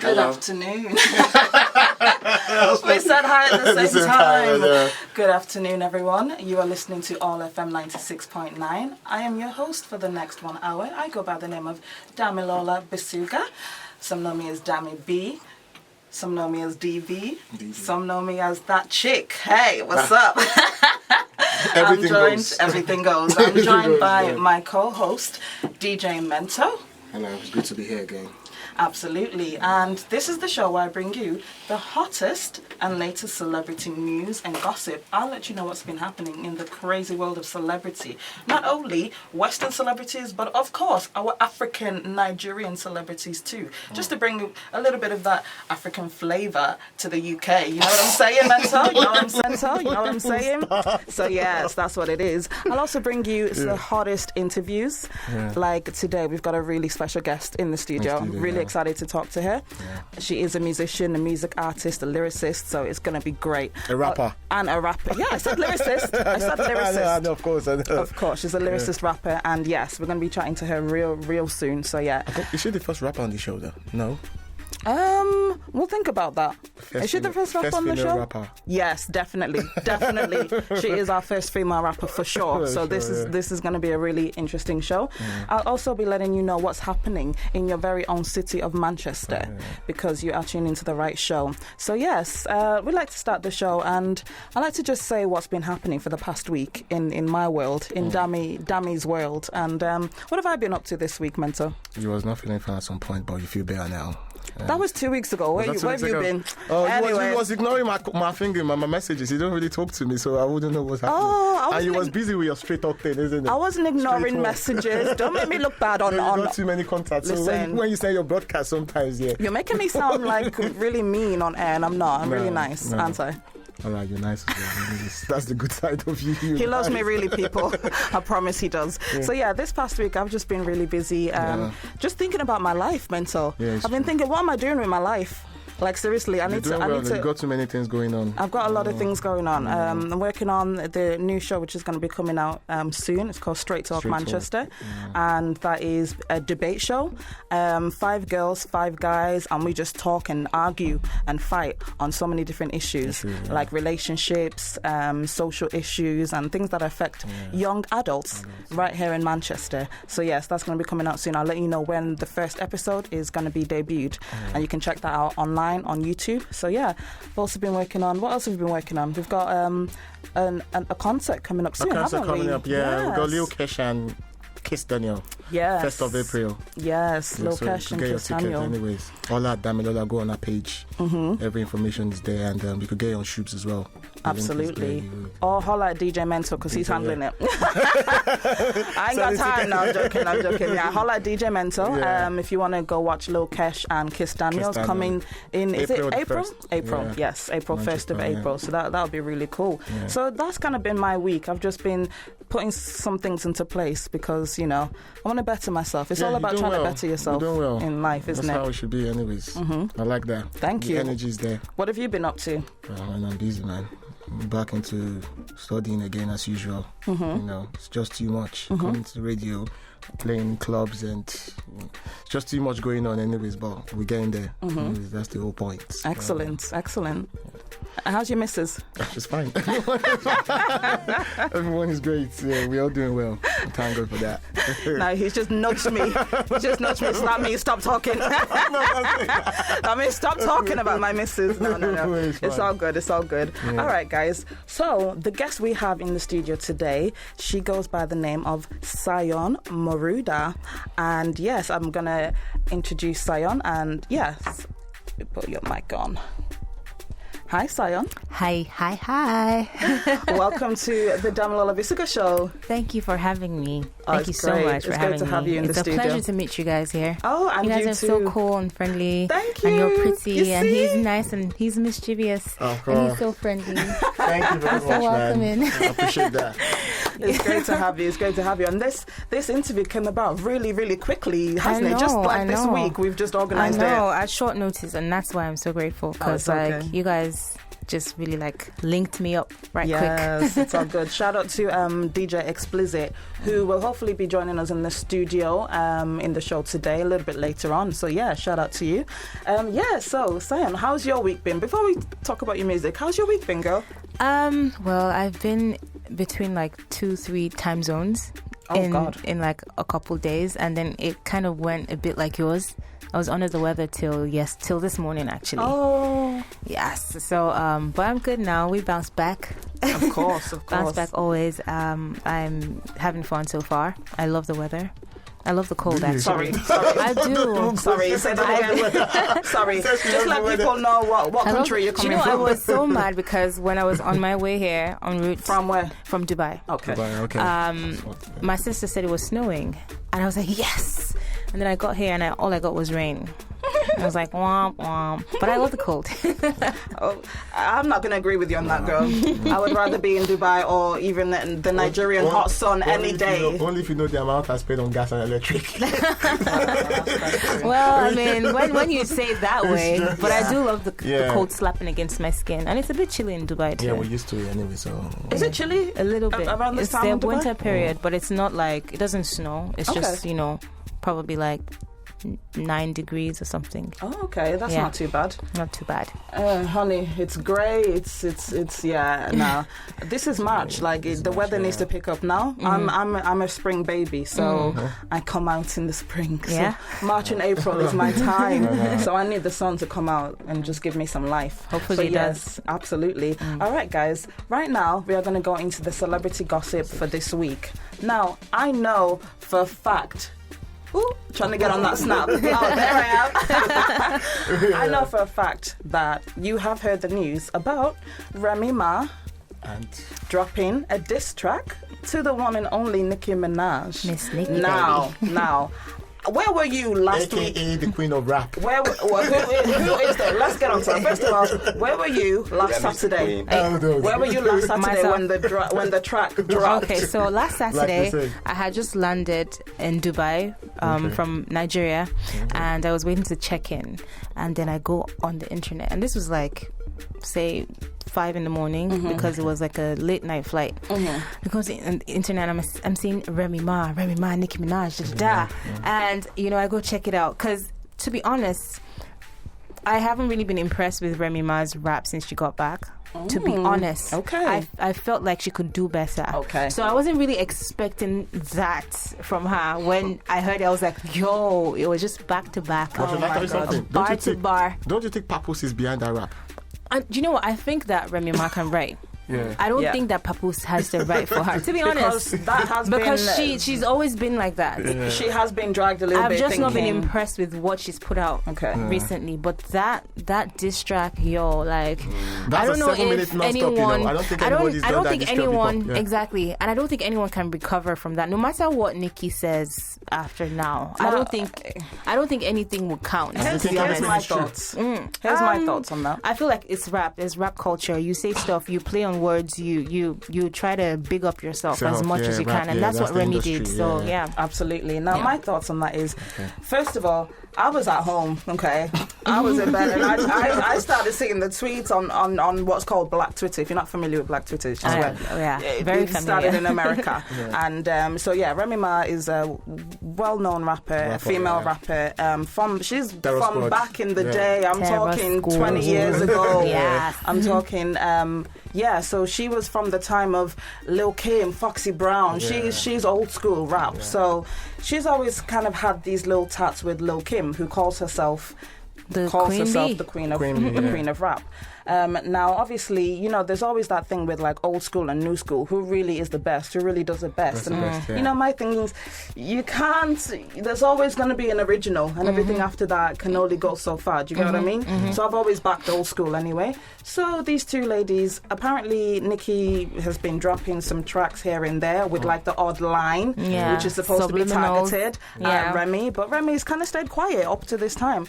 Good afternoon. We said hi at the same time. Good afternoon, everyone. You are listening to All FM 96.9. I am your host for the next 1 hour. I go by the name of Damilola Bisuga. Some know me as Dami B. Some know me as DB. Some know me as that chick. Hey, what's up? Everything goes. I'm joined by my co-host, DJ Mento. Hello, it's good to be here again. Absolutely. And this is the show where I bring you the hottest and latest celebrity news and gossip. I'll let you know what's been happening in the crazy world of celebrity. Not only Western celebrities, but of course our African Nigerian celebrities too. Just to bring a little bit of that African flavour to the UK. You know what I'm saying, Mento? You know what I'm saying? So yes, that's what it is. I'll also bring you the hottest interviews. Yeah. Like today, we've got a really special guest in the studio. Really excited to talk to her. Yeah. She is a musician, a music artist, a lyricist, so it's going to be great. A rapper. And a rapper. Yeah, I said lyricist. I know, of course. Of course, she's a lyricist rapper, and yes, we're going to be chatting to her real soon, so yeah. Is she the first rapper on the show, though? No? We'll think about that. Is she the first rapper on the show? Rapper. Yes, definitely. She is our first female rapper for sure. So this is going to be a really interesting show. I'll also be letting you know what's happening in your very own city of Manchester because you are tuning into the right show. So yes, we'd like to start the show, and I'd like to just say what's been happening for the past week in my world, in Dami's world. And what have I been up to this week, Mento? You was not feeling fine at some point, but you feel better now. That was 2 weeks ago. Where have you been? Oh, anyway. He was ignoring my finger, my messages. He don't really talk to me, so I wouldn't know what's happening. And you was busy with your straight talk thing, isn't it? I wasn't ignoring messages. Don't make me look bad on. You got too many contacts. Listen, so when you say your broadcast, sometimes you're making me sound like really mean on air, and I'm not. I'm really nice, aren't I? All right, you're nice as well. That's the good side of you. He loves me really, people. I promise he does. Yeah. So yeah, this past week I've just been really busy, just thinking about my life, Mento. Yeah, I've been thinking, what am I doing with my life? Like seriously, I need to. You've got too many things going on. I've got a lot of things going on. I'm working on the new show, which is going to be coming out soon. It's called Straight Talk Manchester, and that is a debate show. 5 girls, 5 guys, and we just talk and argue and fight on so many different issues, like relationships, social issues, and things that affect young adults right here in Manchester. So yes, that's going to be coming out soon. I'll let you know when the first episode is going to be debuted, and you can check that out online on YouTube. So yeah, I've also been working on. What else have we been working on? We've got a concert coming up soon. We've got Lil Kesh and Kiss Daniel. Yes. 1st of April. Yes, Lil Kesh and Kiss Daniel. Anyways, all at Damilola, go on our page. Every information is there, and you could get it on Shoops as well. Absolutely. Or holla at DJ Mento because he's handling it. I ain't got time. No, I'm joking. Yeah, holla at DJ Mento. If you want to go watch Lil Kesh and Kiss Daniel coming in. Is it April? April. Yes, April 1st of April. So that'll be really cool. Yeah. So that's kind of been my week. I've just been putting some things into place because I want to better myself. It's all about trying to better yourself in life, isn't it? That's how it should be, anyways. I like that. Thank you. The energy's there. What have you been up to? I'm busy, man. I'm back into studying again as usual. It's just too much. Coming to the radio, playing clubs, and it's just too much going on anyways, but we're getting there. Anyways, that's the whole point. Excellent. How's your missus? She's fine. Everyone is great. Yeah, we're all doing well. Thank God for that. No, he's just nudged me. Slap me, stop talking. Stop talking about my missus. No. It's all good. Yeah. All right, guys. So the guest we have in the studio today, she goes by the name of Sion Maruda. And yes, I'm going to introduce Saeon. And yes, put your mic on. Hi, Saeon. Hi. Welcome to the Damilola Bisuga Show. Thank you for having me. Thank you so much for having me. It's great to have you in the studio. It's a pleasure to meet you guys here. Oh, and you guys are so cool and friendly. Thank you. And you're pretty, and he's nice, and he's mischievous, and he's so friendly. Thank you very much, so welcoming. Man. I appreciate that. It's great to have you. And this interview came about really, really quickly, hasn't it? Just like this week, we've just organised it. I know, at short notice, and that's why I'm so grateful, because you guys just really like linked me up quick. Yes, it's all good. Shout out to DJ Explicit, who will hopefully be joining us in the studio in the show today, a little bit later on. So yeah, shout out to you. So Saeon, how's your week been? Before we talk about your music, how's your week been, girl? Well, I've been between like 2-3 time zones in like a couple days, and then it kind of went a bit like yours. I was under the weather till this morning actually. Oh. Yes. So but I'm good now. We bounced back. Of course. Bounce back always. I'm having fun so far. I love the weather. I love the cold, actually. Sorry. I do. Sorry, say that again. Sorry. Just let people know what country you're coming from. I was so mad because when I was on my way here en route. From where? From Dubai. Okay. My sister said it was snowing. And I was like, yes. And then I got here and all I got was rain. I was like, womp, womp. But I love the cold. I'm not going to agree with you on that, girl. I would rather be in Dubai or even the Nigerian hot sun any day. Only if you know the amount I spent on gas and electric. Well, I mean, when you say it that way, but I do love the cold slapping against my skin. And it's a bit chilly in Dubai too. Yeah, we're used to it anyway, so... Is it chilly? A little bit. Around this time in It's the Dubai? winter period, but it's not like... It doesn't snow. It's just, probably like 9 degrees or something. Oh, okay. That's not too bad. Not too bad. Honey, it's grey. It's no. This is March. Like the weather needs to pick up now. I'm a spring baby, so I come out in the spring. So March and April is my time. So I need the sun to come out and just give me some life. Hopefully it does. Yes, absolutely. All right, guys. Right now we are going to go into the celebrity gossip for this week. Now, I know for a fact... Ooh, trying to get on that snap. Oh, there I am. I know for a fact that you have heard the news about Remy Ma and dropping a diss track to the one and only Nicki Minaj. Miss Nicki, Now, where were you last week? AKA the queen of rap. Who is that? Let's get on to it. First of all, where were you last Saturday? Where were you last Saturday when the track dropped? Okay, so last Saturday, I had just landed in Dubai from Nigeria, and I was waiting to check in. And then I go on the internet, and this was like, say, 5 a.m. because it was like a late night flight. Because on the internet, I'm seeing Remy Ma, Nicki Minaj, and I go check it out. Because to be honest, I haven't really been impressed with Remy Ma's rap since she got back. To be honest, I felt like she could do better. So I wasn't really expecting that from her. When I heard it, I was like, yo, it was just back to back, bar to bar. Don't you think Papoose is behind that rap? And do you know what? I think that Remy Ma can write. Yeah. I don't think that Papoose has the right for her, to be honest. Because she's always been like that. Yeah. She has been dragged a little bit. I've just not been impressed with what she's put out recently. But that diss track, like I don't know if anyone. I don't think anyone exactly, and I don't think anyone can recover from that. No matter what Nicki says after now, I don't think anything will count. Here's my thoughts. Here's my thoughts on that. I feel like it's rap. There's rap culture. You say stuff. You play on words, you try to big up yourself as much as you can, and that's what Remy did. So absolutely. Now my thoughts on that is, first of all, I was at home, I was in bed, and I started seeing the tweets on what's called Black Twitter. If you're not familiar with Black Twitter, it's just very it started in America. And Remy Ma is a well-known rapper, female rapper. She's from back in the day. I'm talking 20 years ago. I'm talking. So she was from the time of Lil Kim, Foxy Brown. She's old school rap. So she's always kind of had these little tats with Lil Kim, who calls herself the queen of rap. Now, obviously, there's always that thing with like old school and new school. Who really is the best? Who really does it best? My thing is, you can't. There's always going to be an original, and everything after that can only go so far. Do you get what I mean? So I've always backed old school anyway. So these two ladies, apparently, Nicki has been dropping some tracks here and there with like the odd line, which is supposed to be targeted at Remy, but Remy's kind of stayed quiet up to this time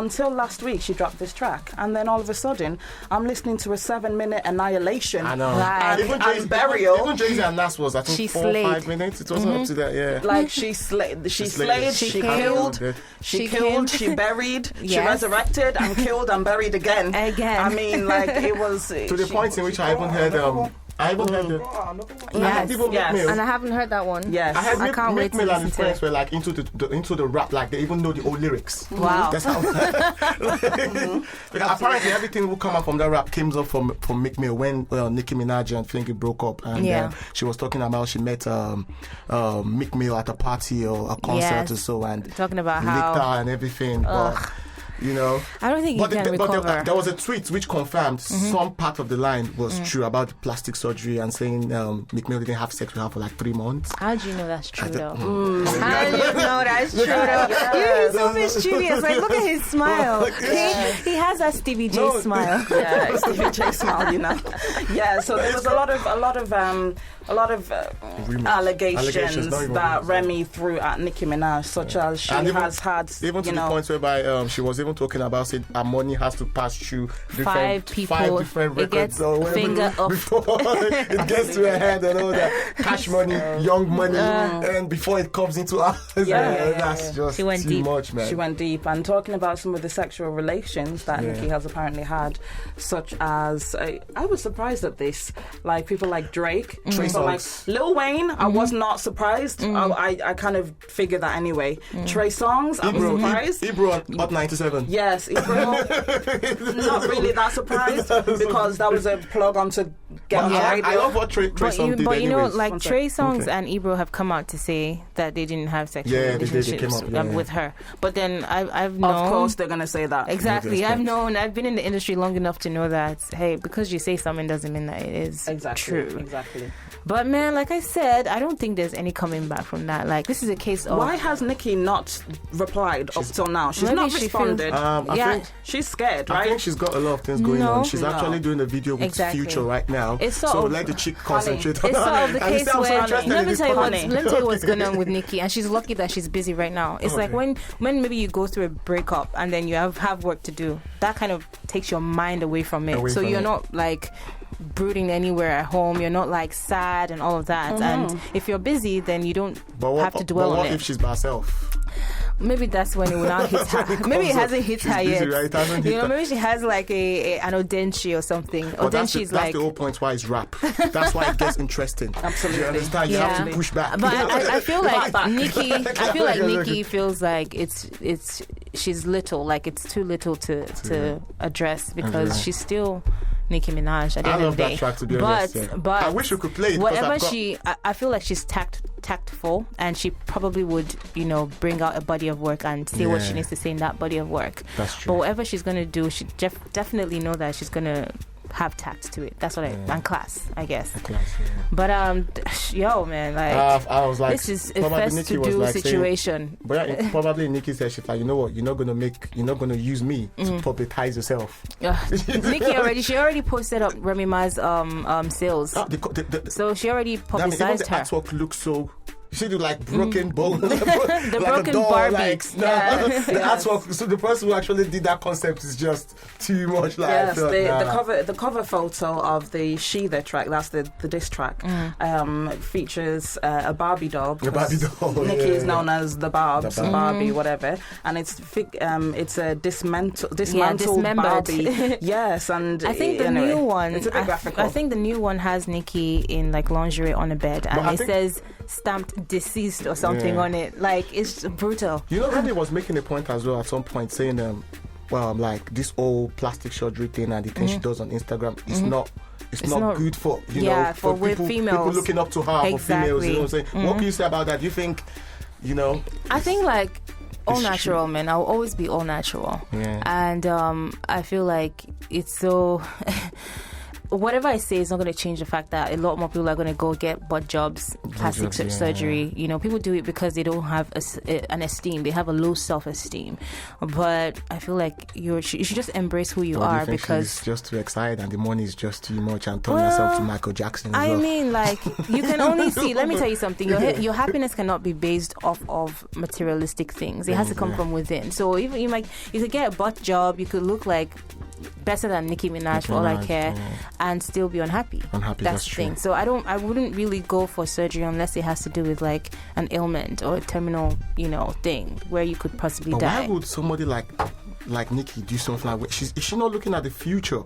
until last week she dropped this track, and then all of a sudden I'm listening to a 7-minute Annihilation. I know. Right. And Burial. Even Jay-Z and Nas was, I think, She 4 or 5 slayed. minutes. It wasn't up to that, yeah. Like she slayed, she killed, she buried, she Yes. resurrected and killed and buried again. I mean, like, it was To the point in which I even heard the. Yes. Yes. And I haven't heard that one. Yes. I heard I can't wait Meek to Mill and listen his to friends it. were like into the rap, like they even know the old lyrics. Wow. That's how. Because apparently everything will come out from that rap came up from Meek Mill when Nicki Minaj and Flinky broke up, and she was talking about she met Meek Mill at a party or a concert or so, and talking about licked how her and everything. But, you know, I don't think you can recover. There was a tweet which confirmed some part of the line was true about plastic surgery and saying Meek Mill didn't have sex with her for like 3 months. How do you know that's true though? How do you know that's true though? You're so mischievous. Like, look at his smile. He has that Stevie J smile. Yeah, Stevie J smile, you know. Yeah, so there was a lot of allegations that Remy threw at Nicki Minaj, such as she has had, even to the point whereby she was even talking about saying her money has to pass through 5 different records or whatever before it gets to her head and all that cash money, young money, and before it comes into us. That's just she went too deep. much, man. She went deep, and talking about some of the sexual relations that Nicki has apparently had, such as I was surprised at this, like people like Drake, people like Lil Wayne. I was not surprised. I kind of figured that anyway. Trey Songz, I was surprised. Ebro on Hot 97. Yes, Ebro. Not really that surprised because that was a plug onto get on the radio. I love what Trey Songz did. But you know, anyways. like Trey Songz and Ebro have come out to say that they didn't have sexual relationships with her. But then I've known. Of course, they're gonna say that. Exactly. I've been in the industry long enough to know that, hey, because you say something doesn't mean that it is true. Exactly. But man, like I said, I don't think there's any coming back from that. Like, this is a case of... Why has Nicki not replied up till now? She's not responded. I think she's scared, right? I think she's got a lot of things going on. She's actually doing a video with Future right now. So let the chick concentrate on It's sort of the case where... Let me tell you what's going on with Nicki, and she's lucky that she's busy right now. It's like when maybe you go through a breakup and then you have work to do, that kind of takes your mind away from it. So you're not like brooding anywhere at home, you're not like sad and all of that, and if you're busy then you don't have to dwell on it. What if she's by herself? Maybe that's when it will not hit her. Maybe it hasn't hit her yet. Right? Maybe she has like an Odenchi or something. But that's the whole point why it's rap. That's why it gets interesting. Absolutely. You understand? You have to push back. But I feel like Nicki feels like she's little, like it's too little to address because she's still Nicki Minaj at the end of the day. That track, to be honest. But I wish we could play it. Whatever I feel like she's tactful, and she probably would, bring out a body of work and say what she needs to say in that body of work. That's true. But whatever she's gonna do, she definitely know that she's gonna have tact to it. That's what and class, I guess. But yo, man, like I was like, this is a first to do situation. But probably Nicki said she's like, you know what, you're not gonna use me to publicize yourself. Nicki she already posted up Remy Ma's sales. So she already publicized her. The artwork looks so. You see the broken bone, the like broken Barbie. The artwork. So the person who actually did that concept is just too much. Like the cover photo of the SHETHER track, that's the diss track, features a Barbie doll. Nicki is known as the Barbs, Barbie, whatever, and it's a dismantled Barbie. Yes, and I think the new one. It's a bit graphical. I think the new one has Nicki in like lingerie on a bed, and it says stamped deceased or something on it. Like, it's brutal. Remy was making a point as well at some point saying like this old plastic surgery thing and the thing she does on Instagram is not good for for people, females, people looking up to her, for females, you know what I'm saying? What can you say about that? Do you think I think like all natural, man. I'll always be all natural. And I feel like it's so whatever I say is not going to change the fact that a lot more people are going to go get butt jobs, plastic surgery. You know, people do it because they don't have an esteem. They have a low self-esteem. But I feel like you should just embrace who you are, because it's just too excited and the money is just too much, and turn yourself to Michael Jackson as well. I mean, like, you can only see. Let me tell you something. Your happiness cannot be based off of materialistic things. It has to come from within. So even you could get a butt job, you could look like better than Nicki Minaj for all I care, and still be unhappy. That's the thing. So I wouldn't really go for surgery unless it has to do with like an ailment or a terminal, thing where you could possibly die. Why would somebody like Nicki do something like that? Is she not looking at the future?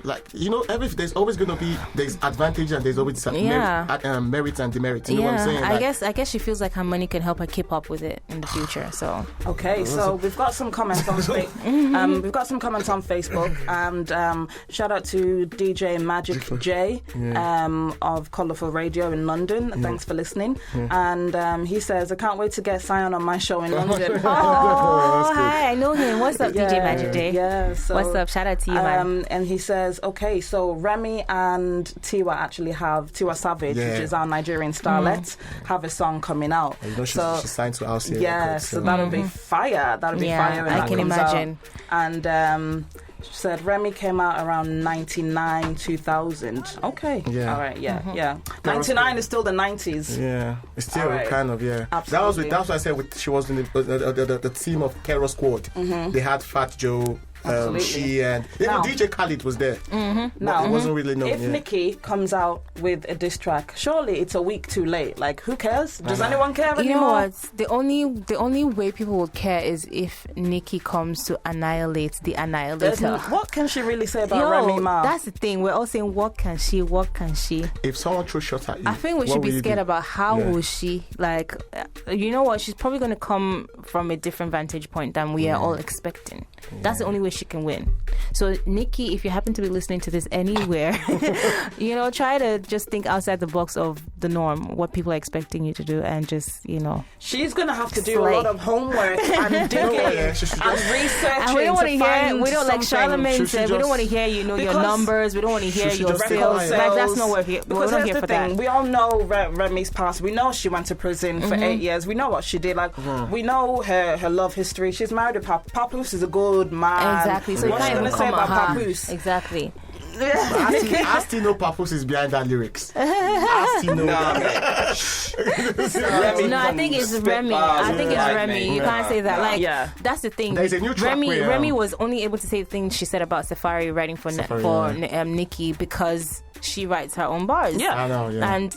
Like, there's always going to be, there's advantage and there's always merits and demerits. You know what I'm saying? I guess she feels like her money can help her keep up with it in the future. So okay, so we've got some comments on Facebook, and shout out to DJ Magic J of Colourful Radio in London. Thanks for listening. And he says, I can't wait to get Saeon on my show in London. Oh, hi, I know him. What's up, DJ Magic J? Yeah, so, what's up? Shout out to you, man. And he says, okay, so Remy and Tiwa actually have Tiwa Savage, which is our Nigerian starlet, have a song coming out. She's signed to RCJPHOTOS. Yeah, so that'll be fire. That'll be fire. I can imagine. Out. And she said Remy came out around 99, 2000. Okay. Yeah. All right. Yeah. 99 is still the 90s. Yeah. It's still kind of, Absolutely. That's what I said. She was in the team of Terror Squad. They had Fat Joe. She and even DJ Khaled was there. Now, it wasn't really known. If Nicki comes out with a diss track, surely it's a week too late. Like, who cares? Does anyone care anymore? You know what? The only way people would care is if Nicki comes to annihilate the annihilator. What can she really say about Remy Ma? That's the thing. We're all saying, what can she? What can she? If someone throws shots at you, I think we should be scared about how will she. Like, you know what? She's probably going to come from a different vantage point than we are all expecting. That's the only way she can win. So Nicki, if you happen to be listening to this anywhere, try to just think outside the box of the norm, what people are expecting you to do, and just she's gonna have to do a lot of homework and digging and researching. And we don't want to hear. We don't, like Charlamagne said, we don't want to hear your numbers. We don't want to hear your sales. Like, that's not what we're because not here's here the for thing. that. We all know Remy's past. We know she went to prison for 8 years. We know what she did. Like we know her love history. She's married to Papoose is a good man. Exactly. So what's you can't even say about her. Papoose? Exactly. I still know Papoose is behind that lyrics. I still know that. I think it's Remy. Remy. You can't say that. Like, that's the thing. There's a new track Remy was only able to say the things she said about Safari writing for Nicki because she writes her own bars. Yeah, I know. Yeah. And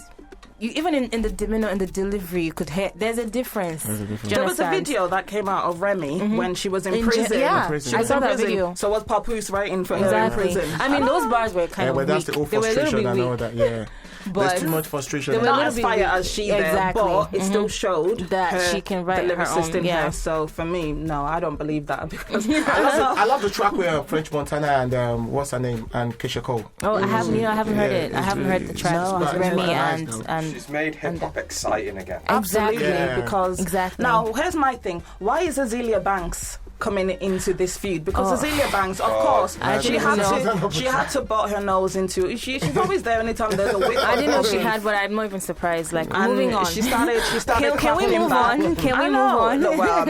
even in the demeanor and the delivery, you could hear there's a difference. There was a video that came out of Remy when she was in prison. I saw that video. So was Papoose writing for her in prison? I mean, those bars were kind of weak. That's the old frustration. I know that. Yeah. But there's too much frustration. They were not as fire as she did, but it still showed that she can write her own. Yeah. So for me, no, I don't believe that because I love the track with French Montana and what's her name and Keisha Cole. Oh, I haven't heard it. I haven't heard the track. It's Remy and she's made hip hop exciting again. Absolutely, because now here's my thing. Why is Azealia Banks coming into this feud? Because Azealia Banks, of course, she had to butt her nose into it. She's always there anytime there's a whip. I didn't know she had, but I'm not even surprised. Like, moving on. She started. Can we move on? Can we move on? Look, well,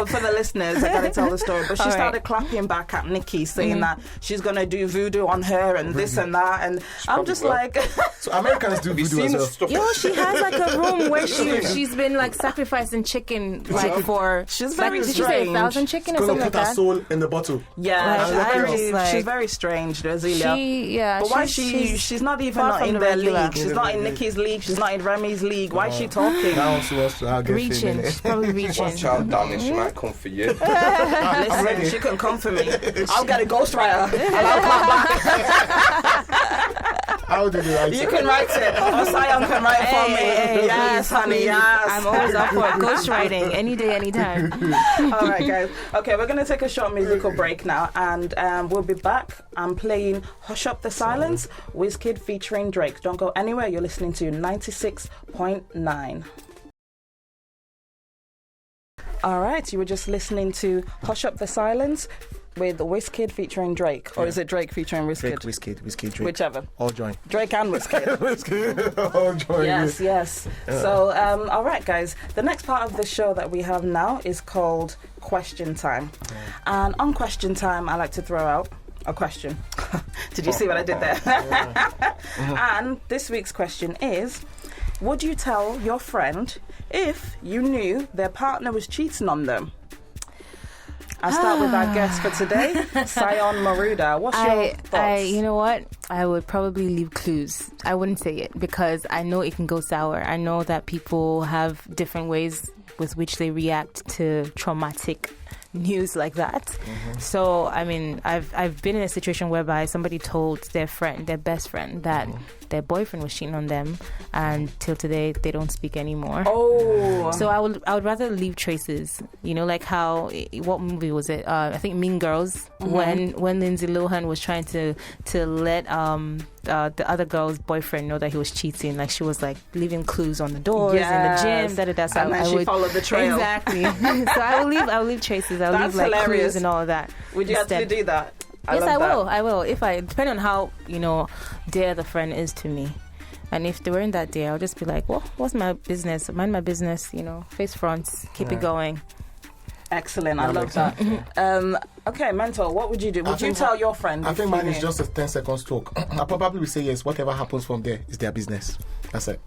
for the listeners, I gotta tell the story. But she started clapping back at Nicki, saying that she's gonna do voodoo on her and this and that. And I'm just like, so Americans do voodoo as well. Yo, she has like a room where she's been like sacrificing chicken, like for. She's very strange. Did she say 1,000 chicken? Gonna put her soul in the bottle. Yeah, she's very strange, Azealia. But why she's not even in their league. She's not in Nicki's league. She's not in Remy's league. Why is she talking? Reaching. She's probably reaching. Watch out, darling. She might come for you. Listen, she can come for me. I'll get a ghostwriter and I'll come back. How did you write it? You can write it. Or Saeon can write it for me. Yes, honey, yes. I'm always up for ghostwriting. Any day, anytime. All right, guys. Okay, we're going to take a short musical break now, and we'll be back. I'm playing Hush Up the Silence, Wizkid featuring Drake. Don't go anywhere. You're listening to 96.9. All right, you were just listening to Hush Up the Silence with Wizkid featuring Drake, or is it Drake featuring Wizkid? Wizkid, Drake. Whichever. All join. Drake and Wizkid. Wizkid, all join. Yes. So, all right, guys. The next part of the show that we have now is called Question Time. And on Question Time, I like to throw out a question. Did you see what I did there? And this week's question is, would you tell your friend if you knew their partner was cheating on them? I'll start with our guest for today, Sion Maruda. What's your thoughts? You know what? I would probably leave clues. I wouldn't say it because I know it can go sour. I know that people have different ways with which they react to traumatic news like that. So, I mean, I've been in a situation whereby somebody told their best friend, that their boyfriend was cheating on them, and till today they don't speak anymore. So I would rather leave traces. You know, like how, what movie was it? I think Mean Girls. When Lindsay Lohan was trying to let the other girl's boyfriend know that he was cheating, like she was like leaving clues on the doors in the gym. So and then she followed the trail. Exactly. So I will leave traces. I'll leave like hilarious. clues and all of that. Would you actually do that? Yes, I will. I will. If depending on how, dear the friend is to me. And if they weren't that dear, I'll just be like, well, what's my business? Mind my business, face fronts, keep it going. Excellent. I love that. Okay, Mento, what would you do? Would you tell your friend? I think mine is just a 10 seconds talk. I probably would say yes. Whatever happens from there is their business. That's it.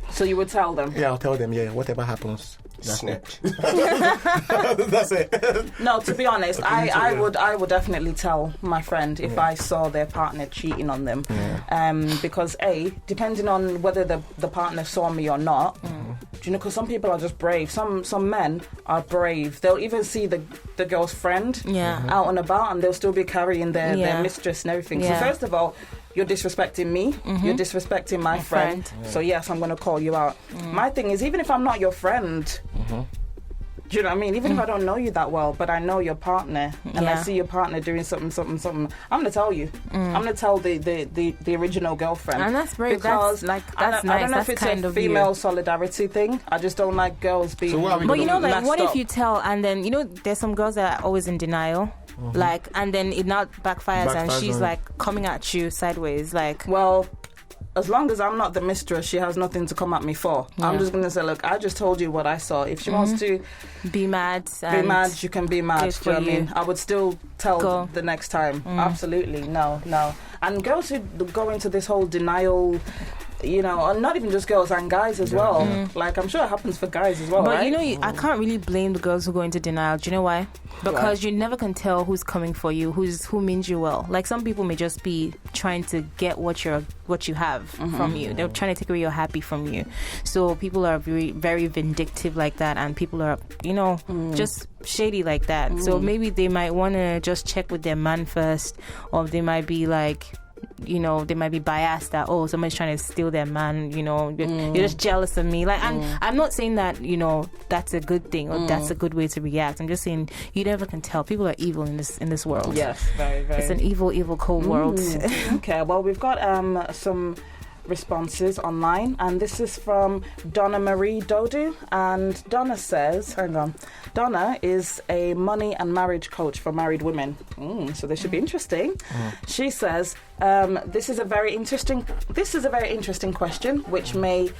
So you would tell them? Yeah, I'll tell them. Yeah, whatever happens. Snitch. That's it. No, to be honest, I would definitely tell my friend if I saw their partner cheating on them. Because depending on whether the partner saw me or not, do you know? Because some people are just brave. Some men are brave. They'll even see the girl's friend out and about, and they'll still be carrying their mistress and everything. So first of all, you're disrespecting me, you're disrespecting my friend. So yes, I'm going to call you out. My thing is, even if I'm not your friend, do you know what I mean? Even if I don't know you that well, but I know your partner, and I see your partner doing something, I'm going to tell you. I'm going to tell the original girlfriend. And that's very, because that's I nice. don't know if it's a female solidarity thing. I just don't like girls being. So what are we but what up? if you tell, and then there's some girls that are always in denial. And then it not backfires and she's like coming at you sideways, like, well, as long as I'm not the mistress, she has nothing to come at me for. I'm just going to say, look, I just told you what I saw. If she wants to be mad, you can be mad. Do you know what I mean? I would still tell the next time. Absolutely, no. And girls who go into this whole denial, and not even just girls, and guys as well. Like, I'm sure it happens for guys as well, but right? I can't really blame the girls who go into denial. Do you know why? Because you never can tell who's coming for you, who means you well. Like, some people may just be trying to get what you have from you. They're trying to take away your happy from you. So people are very, very vindictive like that, and people are, just shady like that. So maybe they might want to just check with their man first, or they might be like, they might be biased that, somebody's trying to steal their man, you're just jealous of me. Like, I'm not saying that, that's a good thing or that's a good way to react. I'm just saying you never can tell. People are evil in this world. Yes, very, very. It's an evil, evil, cold world. Okay, well, we've got some responses online, and this is from Donna Marie Dodu, and Donna says, Donna is a money and marriage coach for married women, so this should be interesting. She says, this is a very interesting question, which may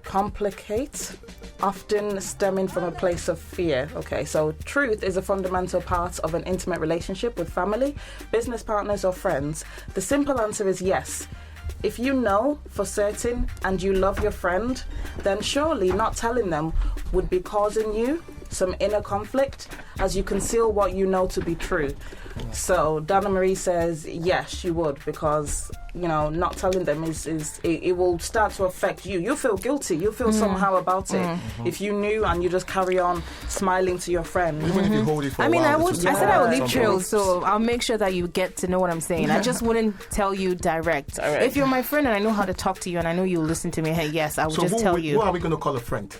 complicate, often stemming from a place of fear. Okay, so truth is a fundamental part of an intimate relationship with family, business partners, or friends. The simple answer is yes. If you know for certain and you love your friend, then surely not telling them would be causing you some inner conflict as you conceal what you know to be true. So Donna Marie says yes, she would, because not telling them it will start to affect you. You feel guilty. You feel somehow about it. If you knew and you just carry on smiling to your friend. Even if you hold it for a while, I said I would leave trails, so I'll make sure that you get to know what I'm saying. I just wouldn't tell you direct. If you're my friend and I know how to talk to you and I know you'll listen to me, hey, yes, I would just tell you. Who are we going to call a friend?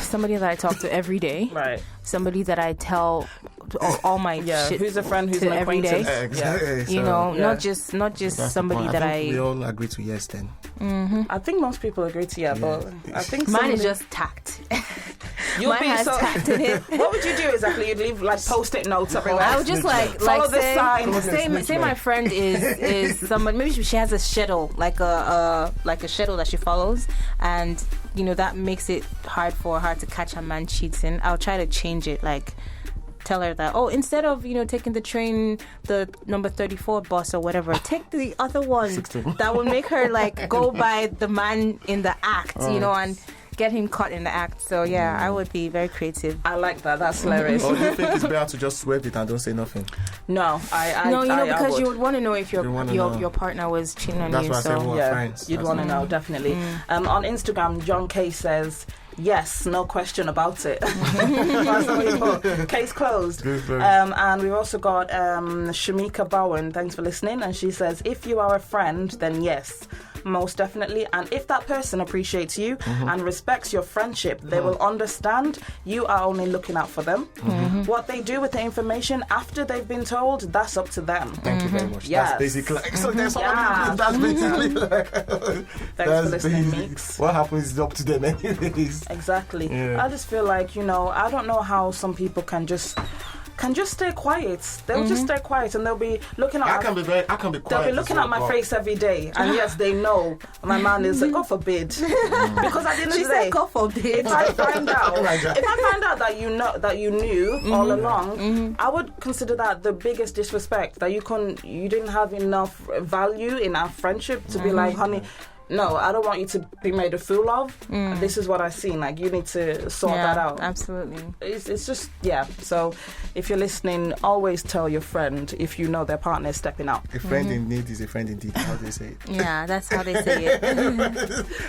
Somebody that I talk to every day. Right. Somebody that I tell all my shit. Who's a friend? Who's an every day? Exactly. Not just somebody that I. We all agree to yes then. I think most people agree to but I think mine is just tact. You'll Mine be has so. tapped in it. What would you do exactly? You'd leave like post-it notes everywhere. I would just follow this sign. say my friend is someone. Maybe she has a schedule, like a schedule that she follows, and that makes it hard for her to catch a man cheating. I'll try to change it, like tell her that instead of taking the train, the number 34 bus or whatever, take the other one 16. That will make her like go by the man in the act, and get him caught in the act. So yeah, I would be very creative. I like that. That's hilarious. Or do you think it's better to just swerve it and don't say nothing? No, because you would want to know if your partner was cheating on you. That's why I say we're friends. You'd want to know, definitely. On Instagram, John K says, yes, no question about it. Case closed. And we've also got Shamika Bowen. Thanks for listening. And she says, if you are a friend, then yes, most definitely. And if that person appreciates you and respects your friendship, they will understand you are only looking out for them. What they do with the information after they've been told, that's up to them. Thank you very much. Yes. That's basically that's basically Thanks for listening, Meeks. What happens is up to them anyways. Exactly. I just feel like, I don't know how some people can just stay quiet. They'll just stay quiet and they'll be looking at I can be quiet. They'll be looking at my face every day. And yes, they know my man is like, God forbid. Because at the end of the day, God forbid. If I find out that you knew all along, I would consider that the biggest disrespect, that you didn't have enough value in our friendship to be like, honey, no, I don't want you to be made a fool of. This is what I've seen. Like, you need to sort that out. Absolutely. It's just, So if you're listening, always tell your friend if you know their partner is stepping out. A friend in need is a friend indeed. How do they say it? Yeah, that's how they say it.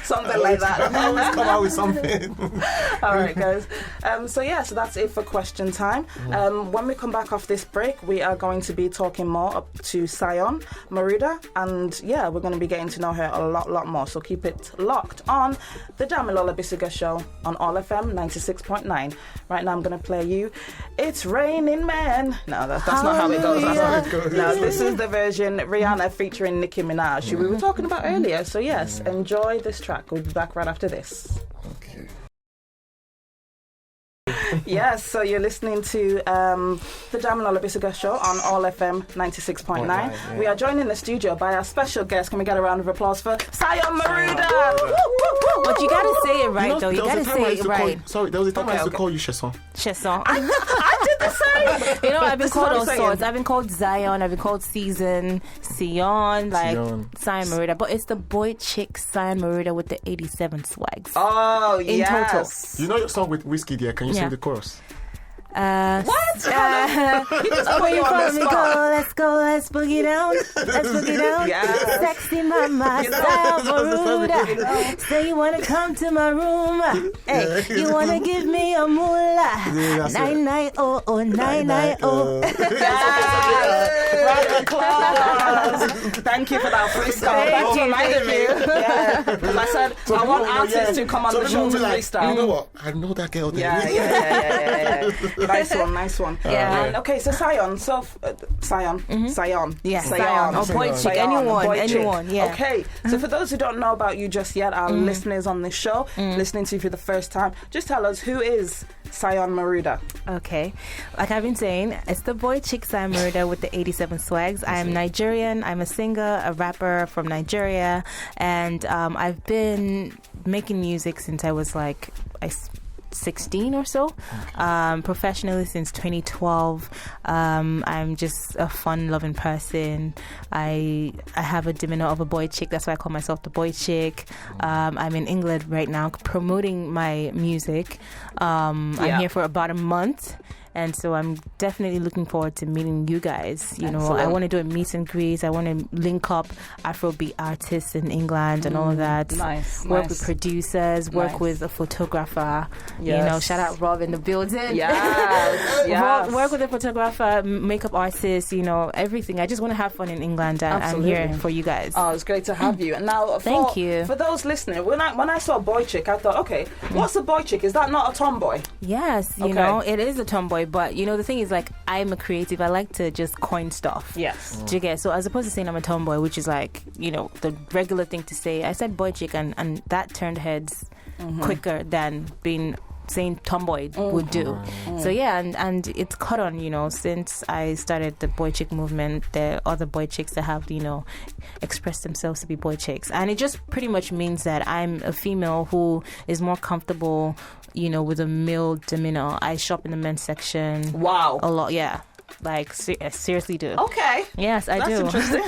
Something like that. Always come out with something. All right, guys. So that's it for question time. When we come back off this break, we are going to be talking more up to Sion Maruda, and we're going to be getting to know her a lot more, so keep it locked on the Damilola Bisuga Show on All FM 96.9. Right now I'm going to play you It's Raining Men. No, that's not how it goes. That's not how it goes. No, this is the version Rihanna featuring Nicki Minaj, who we were talking about earlier. So yes, enjoy this track. We'll be back right after this. Okay. Yes, so you're listening to the Damilola Bisuga Show on All FM 96.9. We are joined in the studio by our special guest. Can we get a round of applause for Sion Maruda? But you gotta say it right, though. You gotta say it right. There was a time I used to call you Chesson. I did the same. I've been called all sorts. I've been called Zion. I've been called Sion, Sion Maruda. But it's the boy chick Sion Maruda with the 87 swags. Oh, in total. You know your song with Whiskey there? Can you sing the chorus? What? When you follow me, let's boogie down. Let's boogie down. Yes. Sexy mama, style Moruda. Say you wanna come to my room. Hey, you wanna give me a moolah. 990, 990. Round of applause. Thank you for that freestyle. That reminded me. I said, I want artists to come on the show to freestyle. You know what? I know that girl there. Yeah. Nice one. Yeah. Okay, so Sion. Sion. Yeah, Sion. Or boy chick. Anyone. Yeah. Okay, so for those who don't know about you just yet, our listeners on this show, listening to you for the first time, just tell us, who is Sion Maruda? Okay, like I've been saying, it's the boy chick Sion Maruda with the 87 swags. I'm Nigerian. I'm a singer, a rapper from Nigeria, and I've been making music since I was 16 or so, professionally since 2012. I'm just a fun-loving person. I have a demeanor of a boy chick. That's why I call myself the boy chick. I'm in England right now promoting my music. I'm here for about a month. And so I'm definitely looking forward to meeting you guys. I want to do a meet and greet. I want to link up Afrobeat artists in England and all of that. Work with producers, work with a photographer. Yes. Shout out Rob in the building. Yes. Work with a photographer, makeup artist, everything. I just want to have fun in England, and I'm here for you guys. Oh, it's great to have you. And now, thank you. For those listening, when I saw boy chick, I thought, okay, what's a boy chick? Is that not a tomboy? Yes, it is a tomboy. But the thing is, I'm a creative. I like to just coin stuff. Yes. Do you get? So as opposed to saying I'm a tomboy, which is the regular thing to say, I said boy chick, and that turned heads quicker than being saying tomboy would do. So yeah, and it's caught on, since I started the boy chick movement. There are other boy chicks that have, expressed themselves to be boy chicks, and it just pretty much means that I'm a female who is more comfortable, with a male demeanor. I shop in the men's section. Wow. A lot, yeah. Like, I seriously do. Okay. Yes, I do. That's interesting.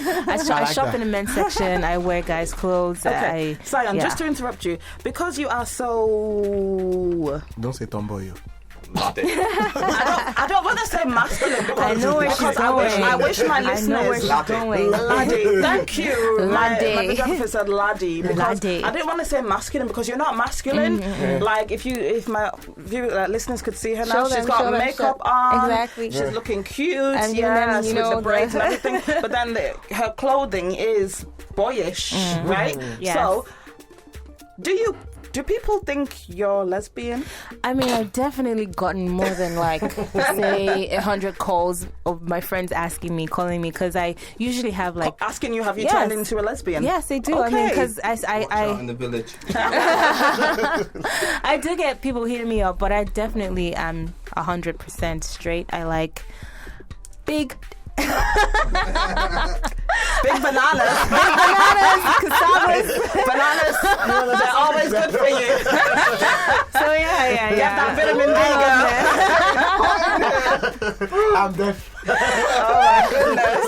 I shop in the men's section. I wear guys' clothes. Okay. Saeon, just to interrupt you, because you are so... Don't say tomboy. I don't want to say masculine because I know where she's going. I wish my listeners... Laddie. Thank you. Laddie. My videographer said laddie because Laddie. I didn't want to say masculine because you're not masculine. Like if my listeners could see her now, she's got makeup on. Exactly. She's looking cute. And yes, then, with the braids and everything. But then her clothing is boyish, right? Yes. So, do people think you're lesbian? I mean, I've definitely gotten more than say 100 calls of my friends calling me, because I usually have asking you, have you turned into a lesbian? Yes, they do. Okay. I mean, because I in the village. I do get people hitting me up, but I definitely am 100% straight. I like big bananas, cassavas, bananas. They're always good for you. So yeah. Get that vitamin D, girl. I'm deaf. Oh my goodness.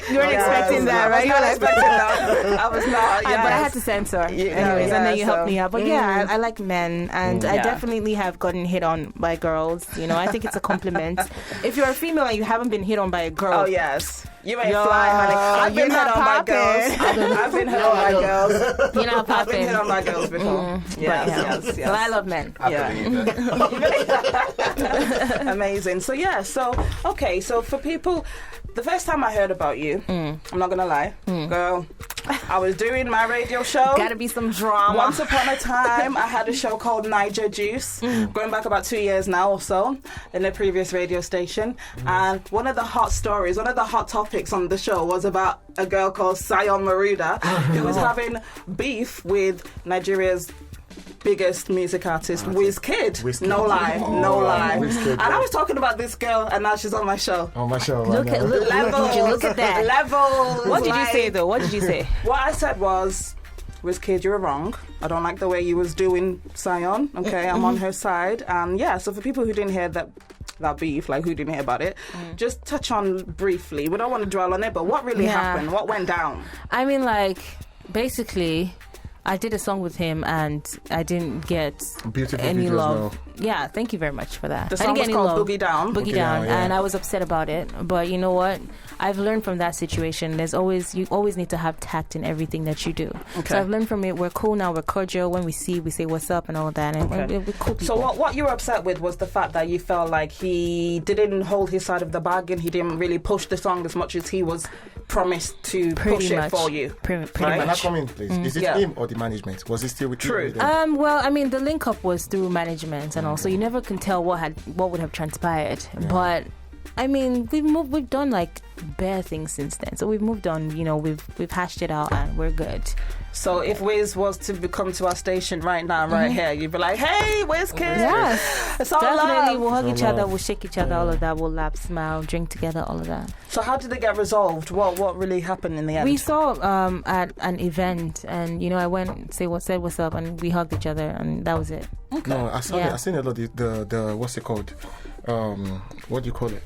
You weren't expecting that, right? I was not expecting that. I was not. But I had to censor. Anyways, and then you helped me out. But yeah, I like men, and I definitely have gotten hit on by girls. I think it's a compliment. If you're a female and you haven't been hit on by a girl, oh yes. You ain't fly, honey. I've been hit on by girls. I've been hit on by girls. You're not popping. I've been hit on by girls before. Yes. Well, I love men. Amazing. So okay. So for people, the first time I heard about you, I'm not gonna lie, girl, I was doing my radio show. Gotta be some drama. Once upon a time, I had a show called Niger Juice, going back about 2 years now or so, in a previous radio station. And one of the hot topics on the show was about a girl called Sion Maruda, who was having beef with Nigeria's biggest music artist, Wizkid. No lie. Wizkid, and I was talking about this girl, and now she's on my show. On my show. Look at that. Levels. What did you say though? What did you say? What I said was, Wizkid, you were wrong. I don't like the way you was doing Saeon. Okay, I'm on her side. And so for people who didn't hear that beef, who didn't hear about it, just touch on briefly. We don't want to dwell on it, but what really happened? What went down? I mean, basically, I did a song with him and I didn't get any love. Now. Yeah, thank you very much for that. The song was called Boogie Down. Boogie Down, and I was upset about it. But you know what? I've learned from that situation. You always need to have tact in everything that you do. Okay. So I've learned from it. We're cool now. We're cordial. When we say what's up and all that. And we're cool people. So what you were upset with was the fact that you felt like he didn't hold his side of the bargain. He didn't really push the song as much as he was promised to push it for you. Pretty much. Can I come in, please? Is it him or the management? Was he still with you? Well, I mean, the link up was through management and all, so you never can tell what would have transpired. Yeah. But I mean, we've done bare things since then. So we've moved on. We've hashed it out and we're good. So if Wiz was to come to our station right now, right here, you'd be like, "Hey, Wizkid, yes, it's all definitely. love. We'll hug each other, we'll shake each other, all of that. We'll laugh, smile, drink together, all of that." So how did it get resolved? What really happened in the end? We saw at an event, and I went said what's up, and we hugged each other, and that was it. Okay. No, I seen a lot of the what's it called? What do you call it?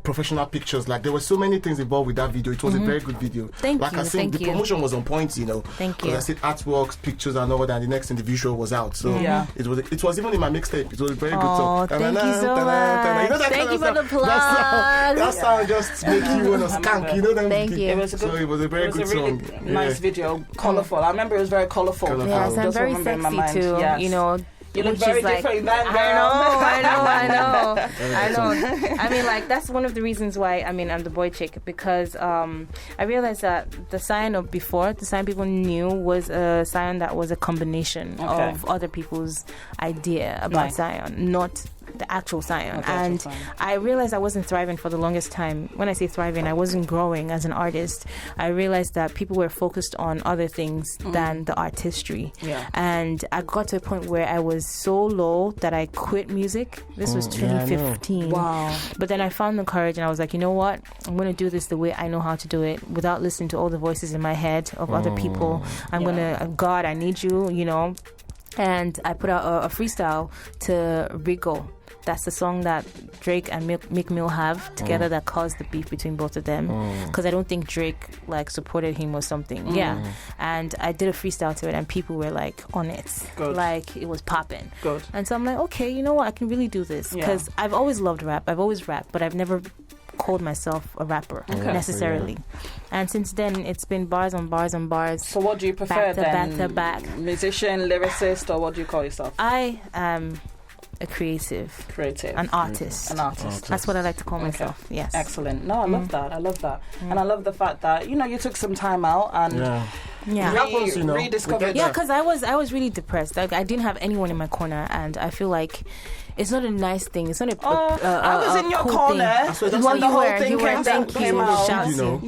Professional pictures. There were so many things involved with that video. It was a very good video. Thank you. I said, the promotion was on point, Thank you. I said artworks, pictures and all that, and the next thing the visual was out. So it was even in my mixtape. It was a very good song. Thank you so much. Thank you for the plug. That sound just make you want to skank, Thank you. It was a very good song. Nice video. Colourful. I remember it was very colourful. Yes, and very sexy too. Yes. You look very different then, girl. I know. I mean, that's one of the reasons why, I'm the boy chick, because I realized that the Sion of before, the Sion people knew, was a Sion that was a combination of other people's idea about Sion, not the actual Saeon. Okay, And Saeon. I realized I wasn't thriving for the longest time. When I say thriving, I wasn't growing as an artist. I realized that people were focused on other things than the artistry. Yeah. And I got to a point where I was so low that I quit music. This was 2015. Wow. But then I found the courage and I was like, you know what? I'm going to do this the way I know how to do it without listening to all the voices in my head of other people. I'm going to, God, I need you, you know. And I put out a freestyle to Rigo. That's the song that Drake and Meek Mill have together that caused the beef between both of them. Because I don't think Drake like supported him or something. Yeah. And I did a freestyle to it and people were like on it. Good. Like it was popping. Good. And so I'm like, okay, you know what? I can really do this. Because I've always loved rap. I've always rapped, but I've never called myself a rapper necessarily. And since then, it's been bars on bars on bars. So what do you prefer back to back. Musician, lyricist, or what do you call yourself? I am a creative, an artist. That's what I like to call myself. Yes. Excellent. No, I love that. I love that. And I love the fact that, you know, you took some time out and rediscovered. Yeah, because I was really depressed. Like, I didn't have anyone in my corner, and I feel like it's not a nice thing. It's not a I was in your cool corner when the whole thing came out. Shouts, you know.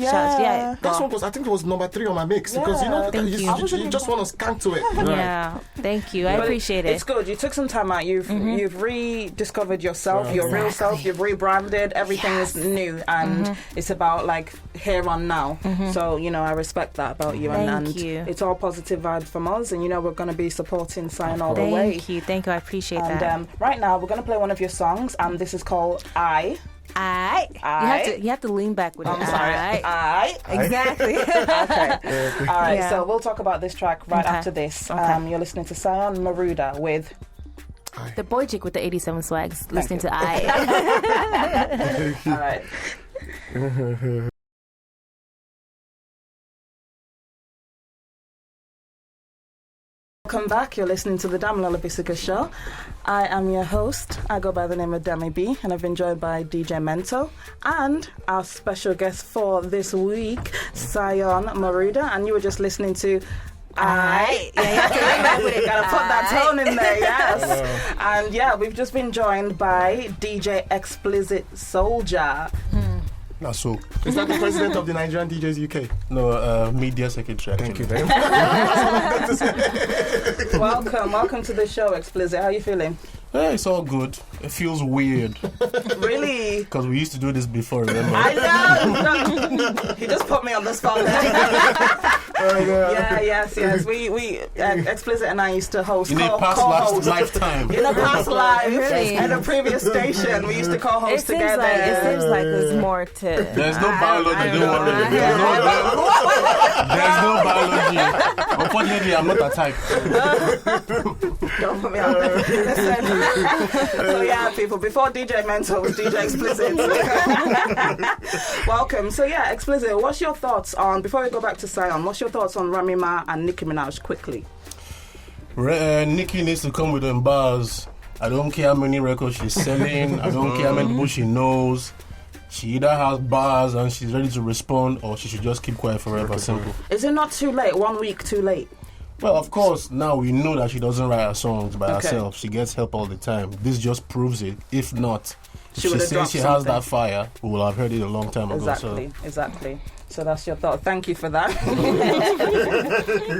That's what was, I think it was number 3 on my mix because you know you just want to skank to it. Yeah, thank you. I appreciate it. It's good. You took some time out. You've rediscovered yourself, your real self. You've rebranded. Everything is new, and it's about like here on now. So you know, I respect that about you. And you. It's all positive vibes from us, and you know we're going to be supporting Saeon all the way. Thank you. I appreciate that. And right now we're going to play one of your songs, and this is called I. You have to lean back with it. I'm sorry. I. Exactly. Okay. All right. So we'll talk about this track right after this. You're listening to Sion Maruda with the boy chick with the 87 swags. Listening to I. All right. Welcome back. You're listening to the Damilola Bisuga Show. I am your host. I go by the name of Dami B, and I've been joined by DJ Mento and our special guest for this week, Sion Maruda. And you were just listening to I. Gotta put that tone in there, yes. And we've just been joined by DJ Explicit Soulja. That's so. Is that the president of the Nigerian DJs UK? No, media secretary. Thank you very much. Welcome to the show, Explicit. How are you feeling? Yeah, it's all good. It feels weird. Really? Because we used to do this before, remember? I know! He just put me on the spot there. Yes. We Explicit and I used to host. In a past lifetime. In a past life. At a previous station, we used to co-host together. It seems like there's more to... There's no biology, don't worry. There's no biology. Unfortunately, I'm not a type. Don't put me on there. So people, before DJ Mento was DJ Explicit. Welcome. So Explicit, what's your thoughts on, before we go back to Saeon, what's your thoughts on Remy Ma and Nicki Minaj quickly? Nicki needs to come with them bars. I don't care how many records she's selling. I don't care how many people she knows. She either has bars and she's ready to respond, or she should just keep quiet forever. Simple. Is it not too late? 1 week too late? Well, of course, now we know that she doesn't write her songs by herself. She gets help all the time. This just proves it. If not, if she says she has that fire, we will have heard it a long time ago. Exactly. So that's your thought. Thank you for that.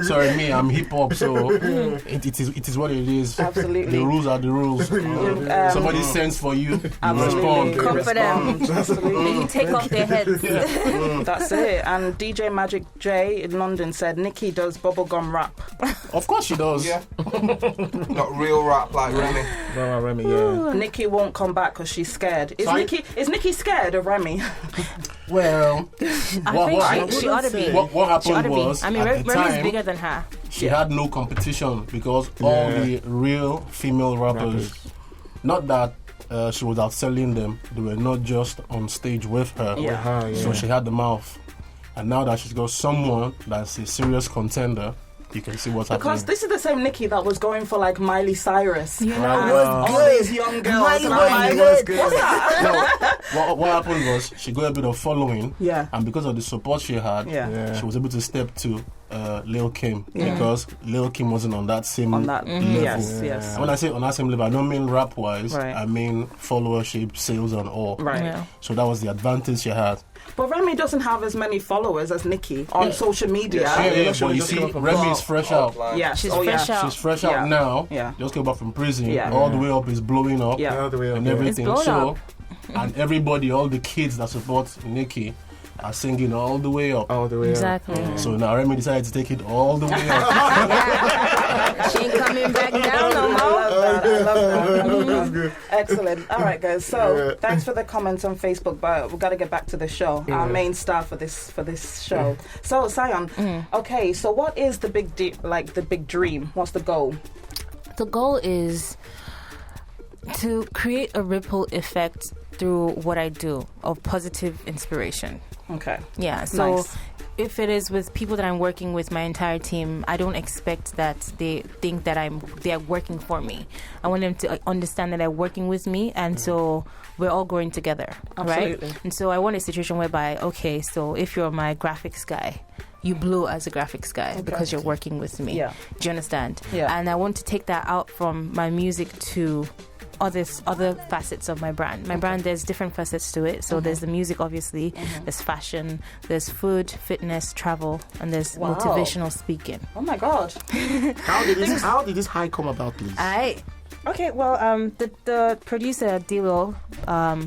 Sorry, I'm hip hop, so it is what it is. Absolutely. The rules are the rules. Somebody sends for you, respond. Come for them. Absolutely. You take off their heads. That's it. And DJ Magic J in London said Nicki does bubblegum rap. Of course she does. Yeah. Not real rap like Remy. Remy, yeah. Nicki won't come back because she's scared. Is Nicki scared of Remy? Well, I think she ought to be. What happened was, I mean, Remy's bigger than her. She had no competition because all the real female rappers, not that she was outselling them, they were not just on stage with her. So she had the mouth. And now that she's got someone that's a serious contender, you can see what's happening. Because this is the same Nicki that was going for like Miley Cyrus. You know, all these young girls. And I'm like, what's that? No, what happened was she got a bit of following. Yeah. And because of the support she had, she was able to step to Lil Kim because Lil Kim wasn't on that same level. Yes. And when I say on that same level, I don't mean rap-wise. Right. I mean followership, sales, and all. Right. Yeah. So that was the advantage she had. But Remy doesn't have as many followers as Nicki on social media. But you see, Remy is fresh out. Yeah, She's fresh out. She's fresh out now. Yeah. Just came back from prison. Yeah. All the way up is blowing up. Yeah. All the way up, And yeah. everything. It's blown up. And everybody, all the kids that support Nicki are singing all the way up. All the way Exactly. So now Remy decided to take it all the way up. She ain't coming back down no more. I love that. That's good. Excellent. All right, guys. So thanks for the comments on Facebook, but we've got to get back to the show. Our main star for this show. So Saeon, okay. So what is the big the big dream? What's the goal? The goal is to create a ripple effect through what I do of positive inspiration. Okay. Yeah. So Nice. if it is with people that I'm working with, my entire team, I don't expect that they think that they are working for me. I want them to understand that they're working with me, and so we're all growing together, Absolutely. right? And so I want a situation whereby, okay, so if you're my graphics guy, you blew as a graphics guy because you're working with me. Yeah. Do you understand? Yeah. And I want to take that out from my music to other facets of my brand. My brand, there's different facets to it. So there's the music, obviously. There's fashion. There's food, fitness, travel, and there's motivational speaking. Oh my God. How did this high come about, please? Okay, well, the producer Dilo,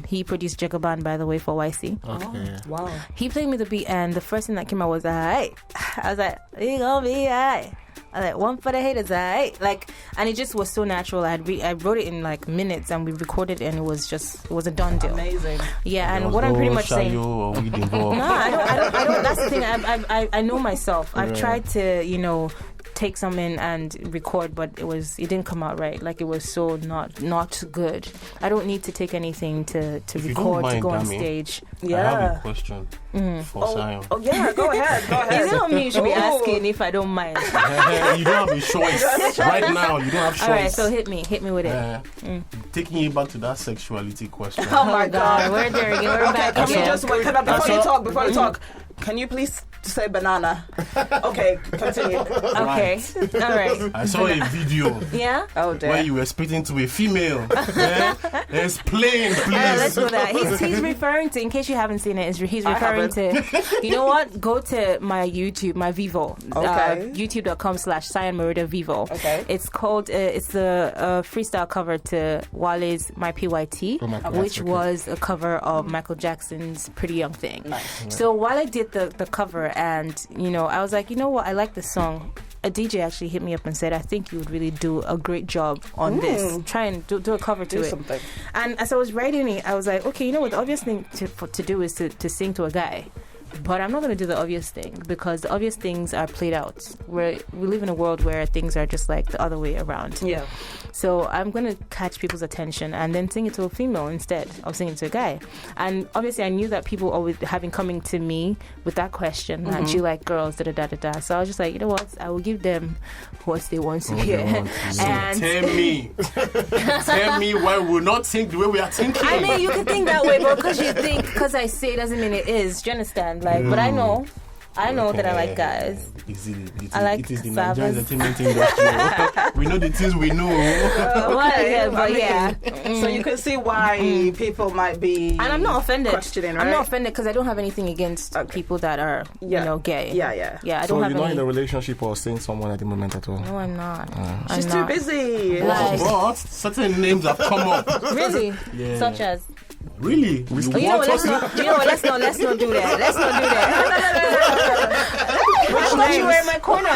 he produced Jagaban, by the way, for YC. Okay. Wow. He played me the beat, and the first thing that came out was "Aight." I was like, "We gonna be aight." I was like, "One for the haters, aight." Like, and it just was so natural. I wrote it in like minutes, and we recorded it, and it was a done deal. Amazing. Yeah, and what I'm pretty much saying. Or weed involved. No, I don't. That's the thing. I know myself. I've tried to, take something and record, but it didn't come out right. Like, it was so not good. I don't need to take anything to record, to go on stage. I have a question for Sion. Oh yeah, go ahead. Is it on me? You should be asking if I don't mind. You don't have a choice right now. You don't have choice. All right, so hit me with it. Taking you back to that sexuality question. Oh my God. We're there again. We're back Can you again. just wait? Before you talk, can you please say banana? Okay, continue. Okay, all right. I saw a video Yeah. Oh dear. where you were speaking to a female. Explain, please. Let's go there. He's referring to, in case you haven't seen it, he's referring to, you know what? Go to my YouTube, my Vivo. Okay. YouTube.com/Sion Maruda Vivo. Okay. It's called, it's the freestyle cover to Wale's My PYT, which was a cover of Michael Jackson's Pretty Young Thing. Nice. So Wale did the cover, and, I was like, you know what? I like the song. A DJ actually hit me up and said, I think you would really do a great job on this. Try and do a cover to Do it. something. And as I was writing it, I was like, okay, you know what? The obvious thing to do is to sing to a guy. But I'm not going to do the obvious thing, because the obvious things are played out. We live in a world where things are just like the other way around. Yeah. So I'm going to catch people's attention and then sing it to a female instead of singing to a guy. And obviously I knew that people always having coming to me with that question, and you like girls, da-da-da-da-da. So I was just like, you know what? I will give them what they want to hear. And tell me why we will not think the way we are thinking. I mean, you can think that way, but because I say it doesn't mean it is. Do you understand? Like, but I know that I like guys. I like it is the Savas. Nigerian entertainment industry. We know the things we know. So you can see why people might be. And I'm not offended. Questioning, right? I'm not offended because I don't have anything against people that are, gay. Yeah. Yeah, I So don't have you're not any. in a relationship or seeing someone at the moment at all? No, I'm not. She's too busy. Like- But certain names have come up. Really? Yeah. Such as. Really? Oh, you know what? Let's not do that. Let's not do that. What you wear in my corner?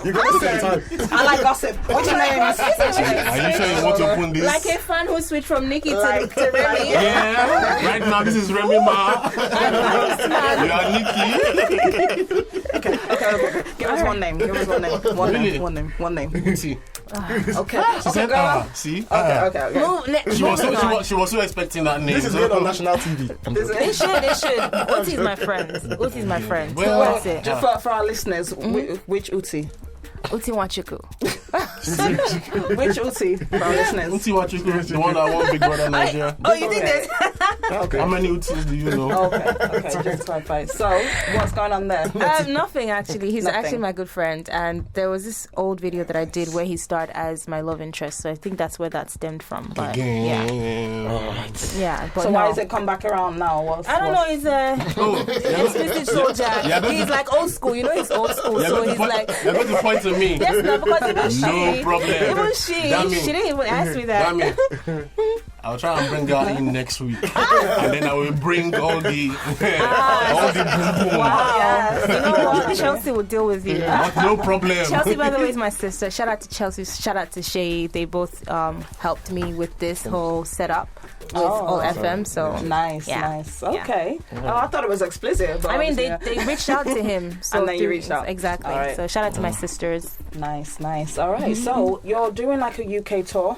You got to take time. I like gossip. What's your name? Are you sure you want to open this? Like a fan who switched from Nicki to Remy. Yeah. Right now, this is Remy Ma. You are Nicki. Okay. Give us one name. Really? One name. Uti. Okay. She said, girl. see? Okay. Move. She was so expecting that name. This is good on national TV. They should. Uti's my friend. Well, That's it. Just for our listeners, which Uti? Uti Wachuku. Which Uti for our listeners? Uti Wachuku, the one that won Big Brother Nigeria. Oh, you think this? Okay. How many Utis do you know? Okay, just to clarify. So, what's going on there? Nothing actually. He's Nothing. actually my good friend, and there was this old video that I did where he starred as my love interest. So I think that's where that stemmed from. But yeah. But So no. why has it come back around now? I don't know. He's explicit Soulja. He's like old school. You know, he's old school. So he's like. You're going to point to me. Yes, no, because even she. No problem. Even she didn't even ask me that. Damn it. I'll try and bring her in next week, and then I will bring all the boom boom. Wow. Yes. You know what? Chelsea will deal with you. No problem. Chelsea, by the way, is my sister. Shout out to Chelsea. Shout out to Shay. They both helped me with this whole setup with All FM. So Nice. Okay. Oh, I thought it was explicit. But I mean, obviously, they reached out to him. So And then you reached out. Exactly. All right. So shout out to my sisters. Nice. All right. So you're doing like a UK tour.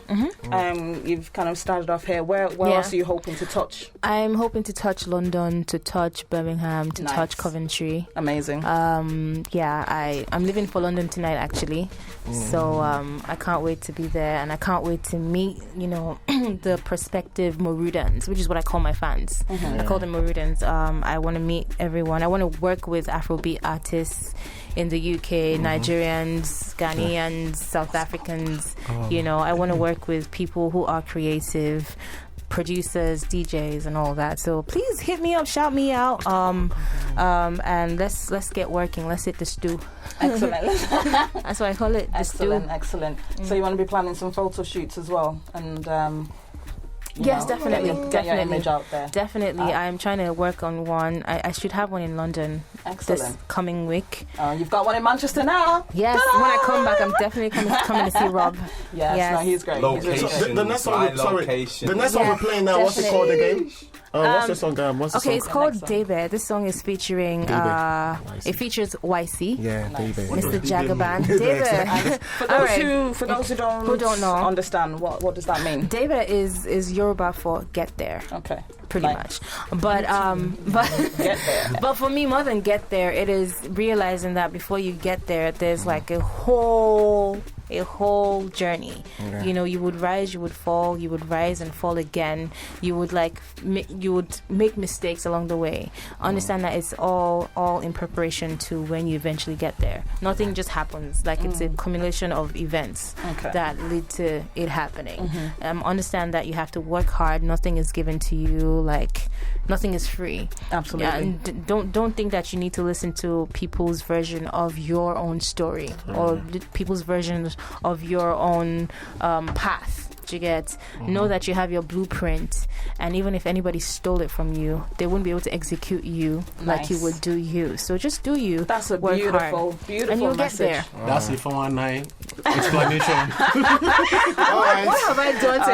You've kind of started off here. Where else are you hoping to touch? I'm hoping to touch London, to touch Birmingham, to touch Coventry. Amazing. I'm leaving for London tonight actually. So I can't wait to be there, and I can't wait to meet, the prospective Morudans, which is what I call my fans. I call them Morudans. I want to meet everyone. I want to work with Afrobeat artists in the UK, Nigerians, Ghanaians, South Africans. I want to work with people who are creative, producers, DJs, and all that. So please hit me up, shout me out, and let's get working. Let's hit the stew. Excellent. That's what I call it. The stew. Excellent. So you want to be planning some photo shoots as well, and yes, definitely. Get your image out there. Definitely. I'm trying to work on one. I should have one in London this coming week. You've got one in Manchester now. Yes, Ta-da! when I come back, I'm definitely coming to see Rob. Yes. No, he's great. Location. The next song, the next song we're playing now, what's it called again? What's the song? It's called Daybed. This song is featuring it features YC. Yeah, Daybed. Mr. Jagaban. Daybed. For those who don't know, understand, what does that mean? Daybed is Yoruba for get there. Okay. Pretty much. But Get there. but for me, more than get there, it is realizing that before you get there, there's like a whole journey. You would rise, you would fall, you would rise and fall again. You would make mistakes along the way. Understand that it's all in preparation to when you eventually get there. Nothing just happens. Like it's a accumulation of events that lead to it happening. Understand that you have to work hard. Nothing is given to you. Like nothing is free. Absolutely. And don't think that you need to listen to people's version of your own story or people's version of your own path. You get know that you have your blueprint, and even if anybody stole it from you, they wouldn't be able to execute you like you would do you. So just do you. That's a work beautiful hard, and you'll message. get there. That's a 419 explanation. What have I done to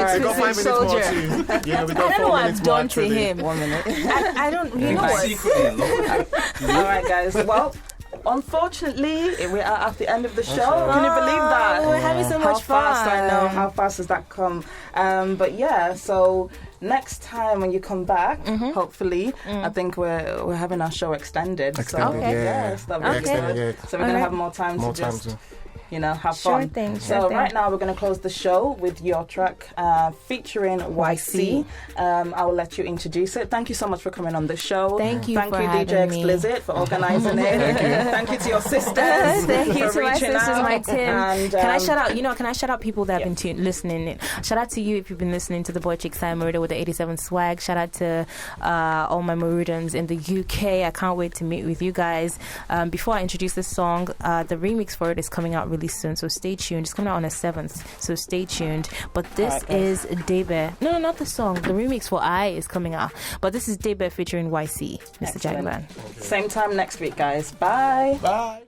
Explicit Soulja? Yeah, we I got don't know 4 what minutes I've done mark to today. him. 1 minute. I don't. You know what? All right, guys. Well, unfortunately, we are at the end of the show. Can you believe that? We're having so much fun. How fast, I know. How fast has that come? But yeah, so next time when you come back, hopefully, I think we're having our show extended. Extended, so, yeah. Yes, that'll be good. So we're going to have more time to just... have fun. Sure thing. Right now we're going to close the show with your track featuring YC. I will let you introduce it. Thank you so much for coming on the show. Thank you Thank for you, having DJ me. Explicit, for organising it. Thank you to your sisters. Thank you for to my reaching sisters, out. my Tim. And, can I shout out? Can I shout out people that have been listening? Shout out to you if you've been listening to the boy chick Sion Maruda with the 87 swag. Shout out to all my Marudans in the UK. I can't wait to meet with you guys. Before I introduce this song, the remix for it is coming out really soon, so stay tuned. It's coming out on the 7th, so stay tuned. But this is Daybed. No, not the song. The remix for I is coming out. But this is Daybed featuring YC, Mr. Jagaban. Same time next week, guys. Bye. Bye.